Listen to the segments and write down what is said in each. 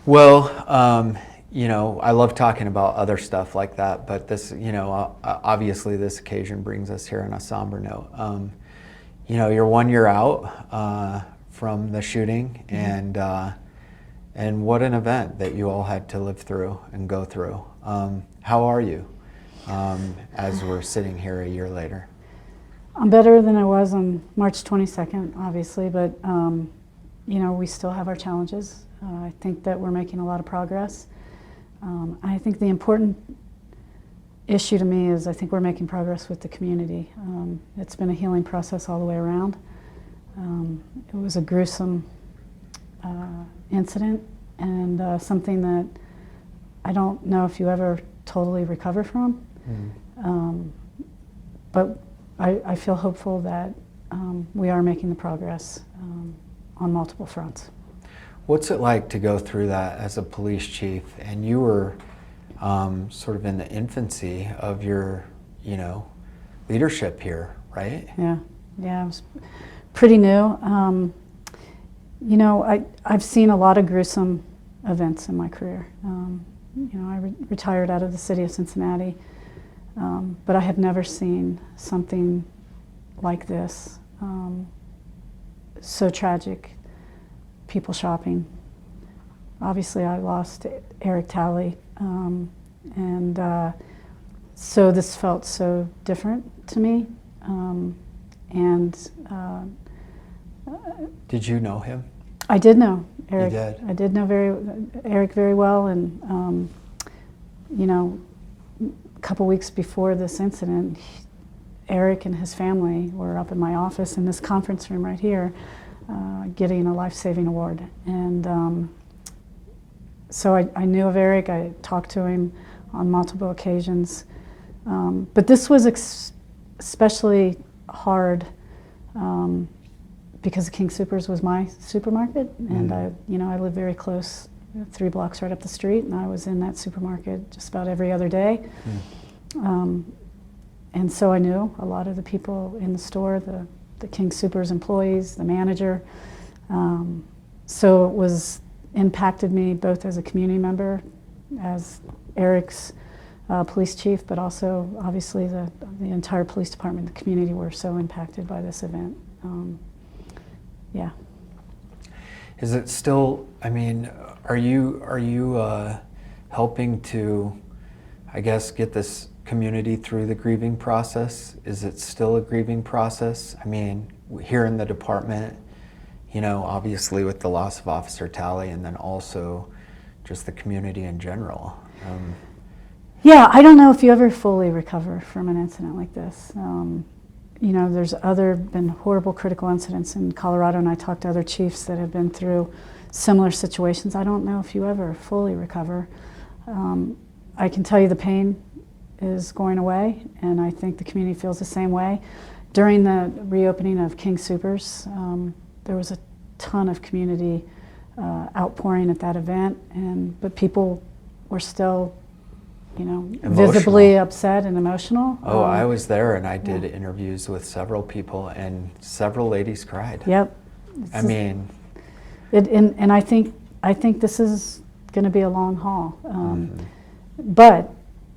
Well, I love talking about other stuff like that, but this, obviously this occasion brings us here on a somber note. You're 1 year out from the shooting, and what an event that you all had to live through and go through. How are you as we're sitting here a year later? I'm better than I was on March 22nd, obviously, but we still have our challenges. I think that we're making a lot of progress. I think the important issue to me is I think we're making progress with the community. It's been a healing process all the way around. It was a gruesome incident and something that I don't know if you ever totally recover from. But I feel hopeful that we are making the progress on multiple fronts. What's it like to go through that as a police chief? And you were sort of in the infancy of your, leadership here, right? Yeah, it was pretty new. I've seen a lot of gruesome events in my career. I retired out of the city of Cincinnati, but I have never seen something like this. So tragic. People shopping. Obviously, I lost Eric Talley, and so this felt so different to me. Did you know him? I did know Eric. You did? I did know Eric very well, and a couple weeks before this incident, Eric and his family were up in my office in this conference room right here, getting a life-saving award. And so I knew of Eric. I talked to him on multiple occasions. But this was especially hard because King Soopers was my supermarket, and I live very close, 3 blocks right up the street, and I was in that supermarket just about every other day. And so I knew a lot of the people in the store, the King Soopers employees, the manager. So it was impacted me both as a community member, as Eric's police chief, but also obviously the entire police department, the community were so impacted by this event. Yeah. Is it still, are you helping to, I guess, get this community through the grieving process? Is it still a grieving process? Here in the department, obviously with the loss of Officer Talley, and then also just the community in general. Yeah, I don't know if you ever fully recover from an incident like this. There's been horrible critical incidents in Colorado, and I talked to other chiefs that have been through similar situations. I don't know if you ever fully recover. I can tell you the pain is going away, and I think the community feels the same way. During the reopening of King Soopers, there was a ton of community outpouring at that event, but people were still, visibly upset and emotional. Oh, I was there, and I did interviews with several people, and several ladies cried. Yep. And I think this is going to be a long haul. But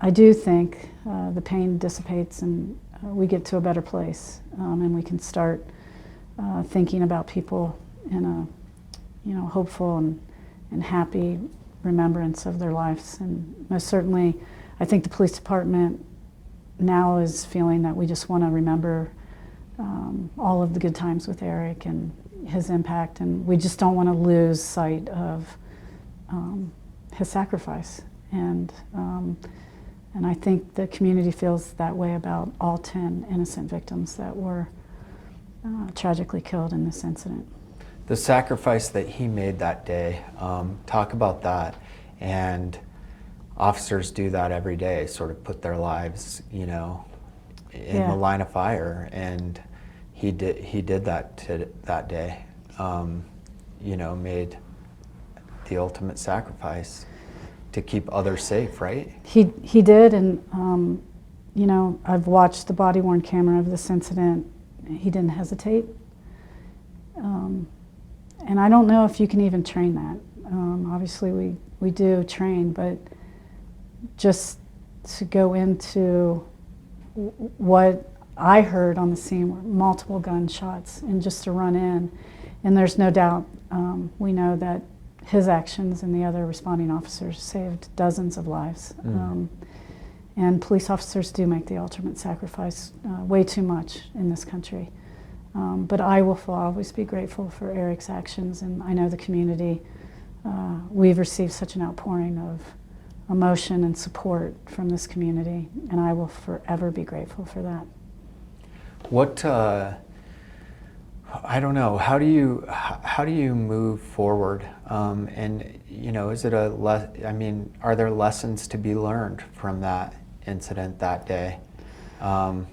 I do think the pain dissipates, and we get to a better place, and we can start thinking about people in a hopeful and happy remembrance of their lives. And most certainly, I think the police department now is feeling that we just want to remember all of the good times with Eric and his impact, and we just don't want to lose sight of his sacrifice. And I think the community feels that way about all 10 innocent victims that were tragically killed in this incident. The sacrifice that he made that day, talk about that. And officers do that every day, sort of put their lives, in the line of fire. And he did that day, made the ultimate sacrifice to keep others safe, right? He did, and I've watched the body-worn camera of this incident. He didn't hesitate, and I don't know if you can even train that. Obviously, we do train, but just to go into what I heard on the scene were multiple gunshots, and just to run in, and there's no doubt, we know that his actions and the other responding officers saved dozens of lives. And police officers do make the ultimate sacrifice way too much in this country. But I will always be grateful for Eric's actions, and I know the community, we've received such an outpouring of emotion and support from this community, and I will forever be grateful for that. What, I don't know, how do you move forward? And, you know, is it I mean, are there lessons to be learned from that incident that day? And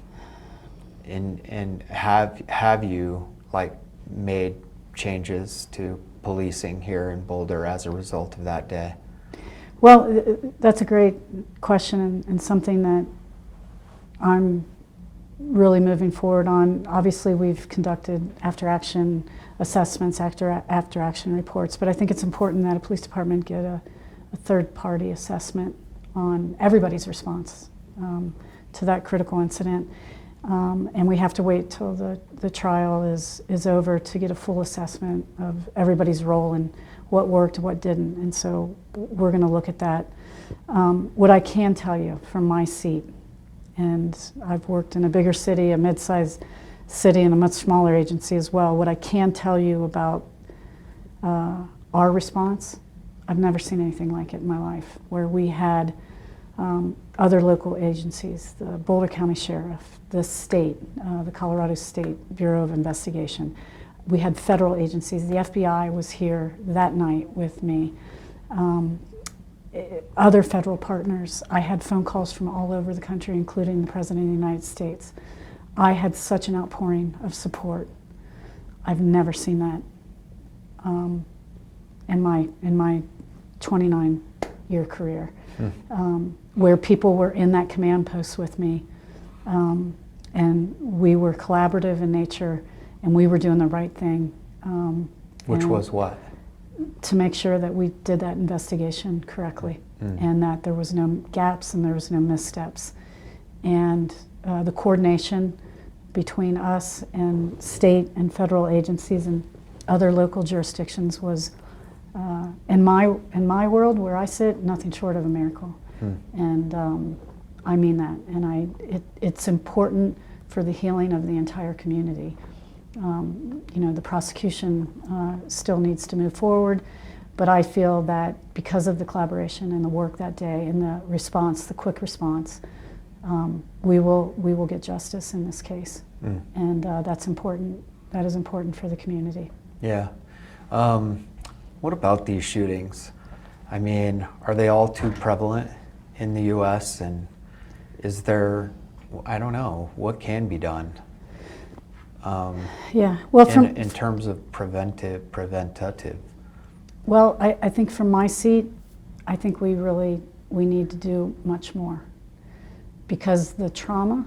have you, like, made changes to policing here in Boulder as a result of that day? Well, that's a great question, and something that I'm really moving forward on. Obviously, we've conducted after-action assessments, after-action reports, but I think it's important that a police department get a third-party assessment on everybody's response to that critical incident. And we have to wait till the trial is over to get a full assessment of everybody's role and what worked, what didn't, and so we're going to look at that. What I can tell you from my seat, and I've worked in a bigger city, a mid-sized city, and a much smaller agency as well, what I can tell you about our response, I've never seen anything like it in my life, where we had other local agencies, the Boulder County Sheriff, the state, the Colorado State Bureau of Investigation. We had federal agencies. The FBI was here that night with me. Other federal partners. I had phone calls from all over the country, including the President of the United States. I had such an outpouring of support. I've never seen that in my 29-year career, where people were in that command post with me, and we were collaborative in nature, and we were doing the right thing. Which was what? To make sure that we did that investigation correctly, and that there was no gaps and there was no missteps. And the coordination between us and state and federal agencies and other local jurisdictions was, in my world where I sit, nothing short of a miracle. And I mean that, and it's important for the healing of the entire community. You know, the prosecution still needs to move forward, but I feel that because of the collaboration and the work that day and the response, the quick response, we will get justice in this case, and that's important. That is important for the community. Yeah. What about these shootings? I mean, are they all too prevalent in the U.S., and is there, I don't know, what can be done? Yeah, well, in terms of preventative. Well, I think from my seat, I think we need to do much more, because the trauma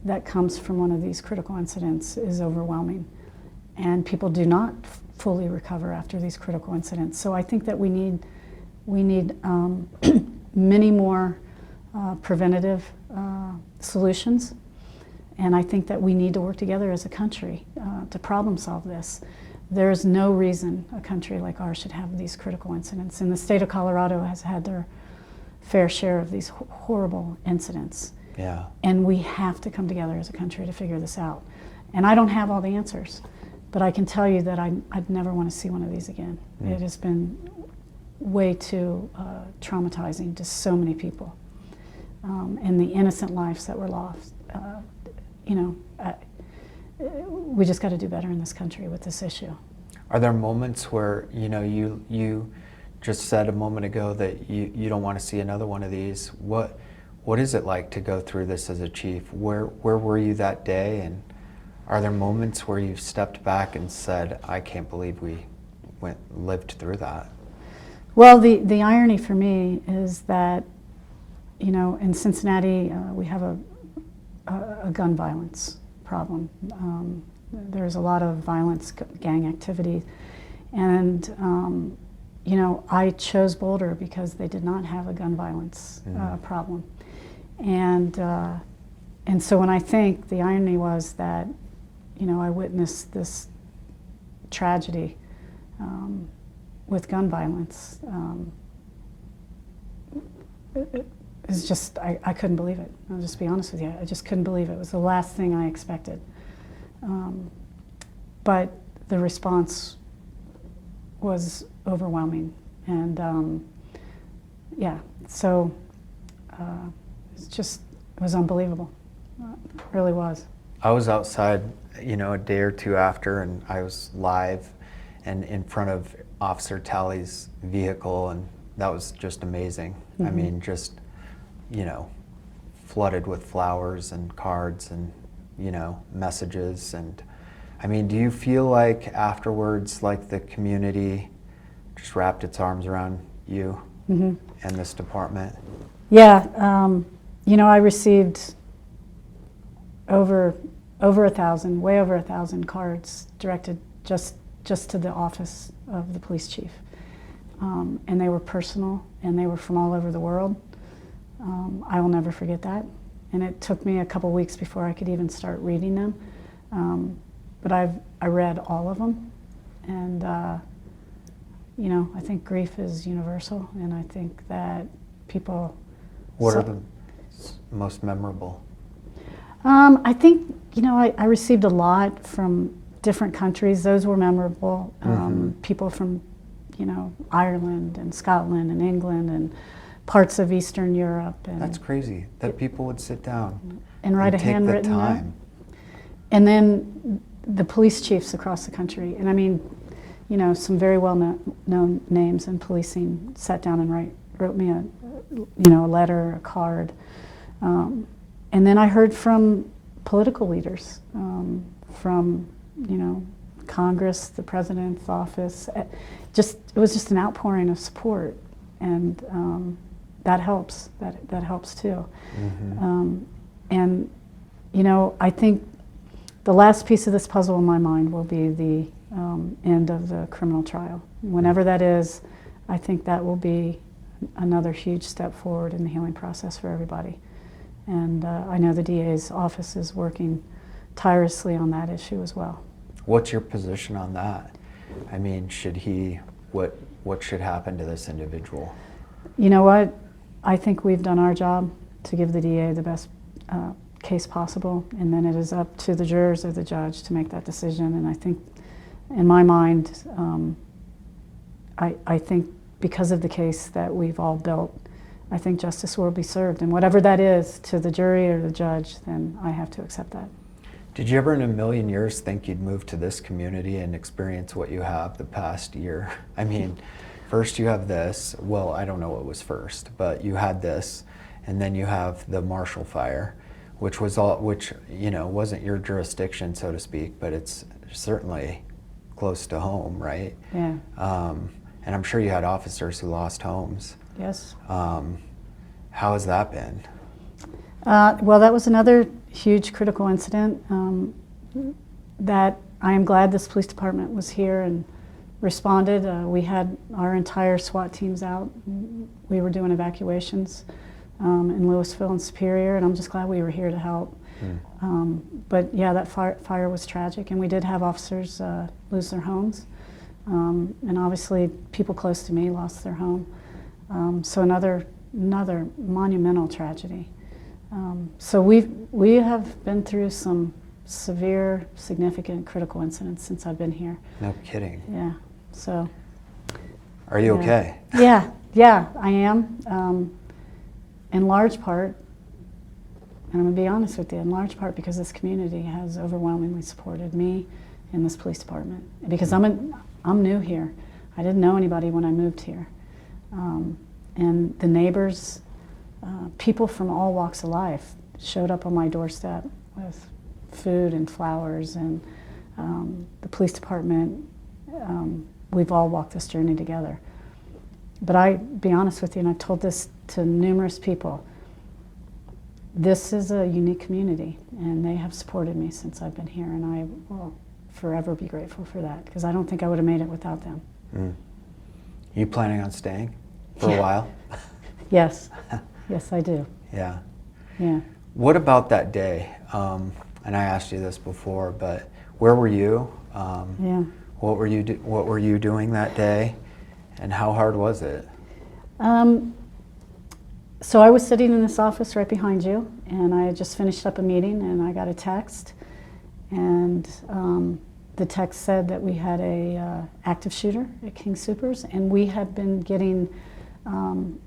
that comes from one of these critical incidents is overwhelming, and people do not fully recover after these critical incidents. So I think that we need many more preventative solutions. And I think that we need to work together as a country to problem solve this. There is no reason a country like ours should have these critical incidents. And the state of Colorado has had their fair share of these horrible incidents. Yeah. And we have to come together as a country to figure this out. And I don't have all the answers, but I can tell you that I'd never want to see one of these again. It has been way too traumatizing to so many people. And the innocent lives that were lost. You know, we just got to do better in this country with this issue. Are there moments where, you know, you just said a moment ago that you don't want to see another one of these? What is it like to go through this as a chief? Where were you that day? And are there moments where you've stepped back and said, I can't believe we lived through that? Well, the irony for me is that, you know, in Cincinnati, we have a gun violence problem. There's a lot of violence, gang activity, and you know, I chose Boulder because they did not have a gun violence problem. And so when I think, the irony was that, you know, I witnessed this tragedy with gun violence. It's just, I couldn't believe it. I'll just be honest with you. I just couldn't believe it. It was the last thing I expected. But the response was overwhelming. And yeah, so it was unbelievable. It really was. I was outside, you know, a day or two after, and I was live and in front of Officer Talley's vehicle, and that was just amazing. I mean, just, you know, flooded with flowers and cards and, you know, messages. And I mean, do you feel like afterwards, like the community just wrapped its arms around you and this department? Yeah, you know, I received over 1,000, way over 1,000 cards directed just to the office of the police chief. And they were personal, and they were from all over the world. I will never forget that. And it took me a couple weeks before I could even start reading them. But I read all of them. And, you know, I think grief is universal, and I think that people... What are the most memorable? I think, you know, I received a lot from different countries. Those were memorable. People from, you know, Ireland and Scotland and England and parts of Eastern Europe. And that's crazy that people would sit down and write a handwritten note. And then the police chiefs across the country. And I mean, you know, some very well-known names in policing sat down and wrote me a letter, a card. And then I heard from political leaders, from, you know, Congress, the president's office. It was just an outpouring of support, and that helps. That helps too. And you know, I think the last piece of this puzzle in my mind will be the end of the criminal trial. Whenever that is, I think that will be another huge step forward in the healing process for everybody. And I know the DA's office is working tirelessly on that issue as well. What's your position on that? I mean, what should happen to this individual? You know what? I think we've done our job to give the DA the best case possible, and then it is up to the jurors or the judge to make that decision. And I think, in my mind, I think because of the case that we've all built, I think justice will be served. And whatever that is to the jury or the judge, then I have to accept that. Did you ever in a million years think you'd move to this community and experience what you have the past year? I mean, first you have this, well, I don't know what was first, but you had this, and then you have the Marshall Fire, which you know, wasn't your jurisdiction, so to speak, but it's certainly close to home, right? Yeah. And I'm sure you had officers who lost homes. Yes. How has that been? Well, that was another huge critical incident that I am glad this police department was here and responded. We had our entire SWAT teams out. We were doing evacuations in Louisville and Superior, and I'm just glad we were here to help. But yeah, that fire was tragic, and we did have officers lose their homes. And obviously people close to me lost their home. So another monumental tragedy. So we have been through some severe, significant, critical incidents since I've been here. No kidding. Yeah. So. Are you okay? Yeah, I am. In large part, and I'm gonna be honest with you, in large part because this community has overwhelmingly supported me in this police department. Because I'm new here. I didn't know anybody when I moved here. And the neighbors, people from all walks of life showed up on my doorstep with food and flowers, and the police department, we've all walked this journey together. But I be honest with you, and I've told this to numerous people, this is a unique community, and they have supported me since I've been here, and I will forever be grateful for that, because I don't think I would have made it without them. You You planning on staying for a while? Yes. Yes, I do. Yeah. Yeah. What about that day? And I asked you this before, but where were you? Yeah. What were you doing that day, and how hard was it? So I was sitting in this office right behind you, and I had just finished up a meeting, and I got a text, and the text said that we had a active shooter at King Soopers, and we had been getting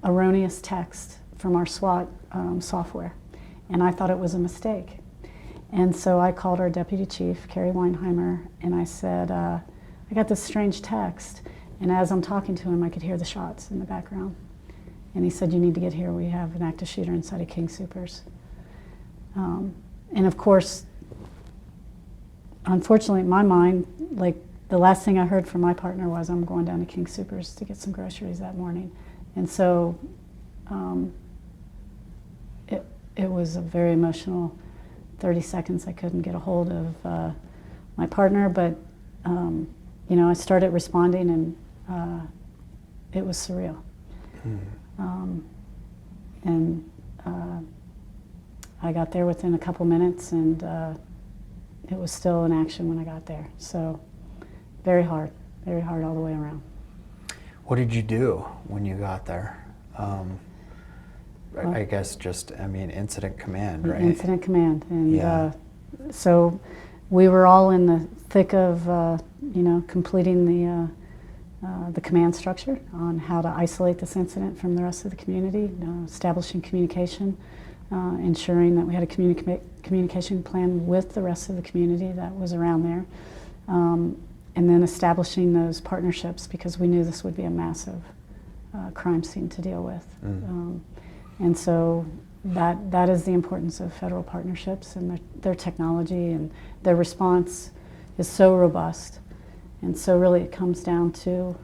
erroneous text from our SWAT software, and I thought it was a mistake. And so I called our deputy chief, Kerry Weinheimer, and I said, I got this strange text, and as I'm talking to him, I could hear the shots in the background. And he said, you need to get here, we have an active shooter inside of King Soopers. And of course, unfortunately in my mind, like the last thing I heard from my partner was, I'm going down to King Soopers to get some groceries that morning. And so it was a very emotional 30 seconds. I couldn't get a hold of my partner, but you know, I started responding, and it was surreal. And I got there within a couple minutes, and it was still in action when I got there. So very hard all the way around. What did you do when you got there? I guess just, I mean, incident command, right? Incident command. And Yeah. so we were all in the thick of, you know, completing the command structure on how to isolate this incident from the rest of the community, establishing communication, ensuring that we had a communication plan with the rest of the community that was around there, and then establishing those partnerships, because we knew this would be a massive crime scene to deal with. And so that is the importance of federal partnerships, and their technology and their response is so robust. And so really it comes down to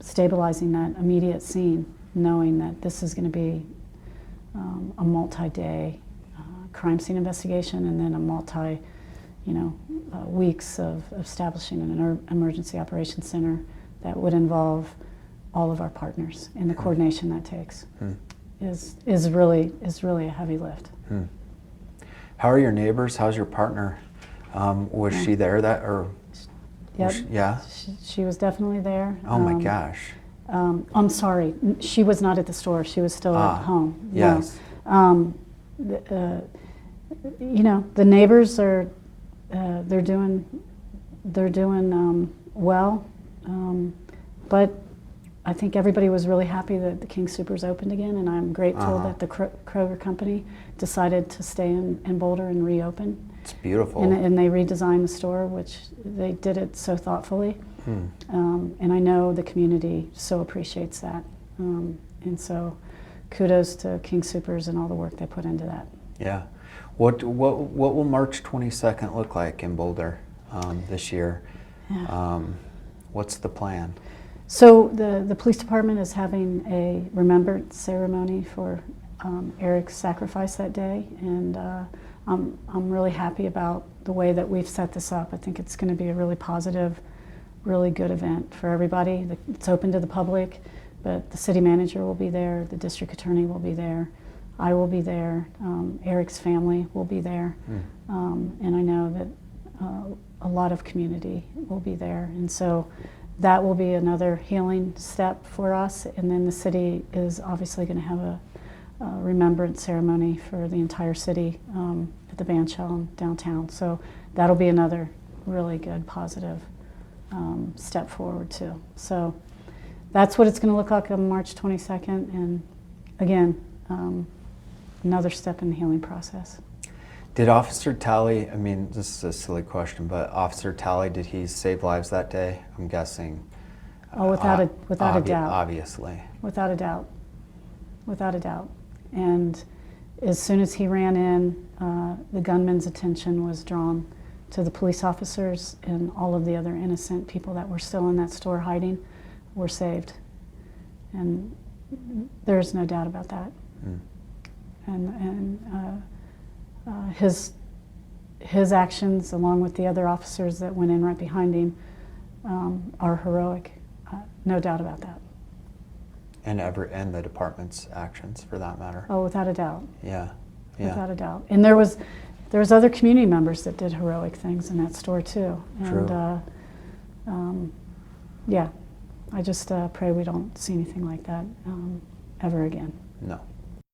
stabilizing that immediate scene, knowing that this is going to be a multi-day crime scene investigation, and then a multi, you know, weeks of establishing an emergency operations center that would involve all of our partners, and the coordination that takes is really a heavy lift. How are your neighbors? How's your partner? Was she there or? Yep. Yeah. She was definitely there. Oh my gosh. I'm sorry, she was not at the store. She was still at home. Yes. No. You know, the neighbors are they're doing well, but I think everybody was really happy that the King Soopers opened again, and I'm grateful that the Kroger company decided to stay in Boulder and reopen. It's beautiful. And they redesigned the store, which they did it so thoughtfully. And I know the community so appreciates that. And so kudos to King Soopers and all the work they put into that. Yeah. What will March 22nd look like in Boulder this year? Yeah. What's the plan? So the police department is having a remembrance ceremony for Eric's sacrifice that day, and I'm really happy about the way that we've set this up. I think it's going to be a really positive, really good event for everybody. It's open to the public, but the city manager will be there, the district attorney will be there, I will be there, Eric's family will be there, and I know that a lot of community will be there. And so that will be another healing step for us, and then the city is obviously going to have a remembrance ceremony for the entire city at the band shell in downtown. So that'll be another really good, positive step forward too. So that's what it's going to look like on March 22nd, and again, another step in the healing process. Did Officer Talley, I mean, this is a silly question, but Officer Talley, did he save lives that day? I'm guessing. Oh, without a doubt. Obviously. Without a doubt. Without a doubt. And as soon as he ran in, the gunman's attention was drawn to the police officers, and all of the other innocent people that were still in that store hiding were saved. And there's no doubt about that. And his actions, along with the other officers that went in right behind him, are heroic. No doubt about that. And the department's actions, for that matter. Oh, without a doubt. Yeah. Without a doubt. And there was other community members that did heroic things in that store too. True. And yeah, I just pray we don't see anything like that ever again. No.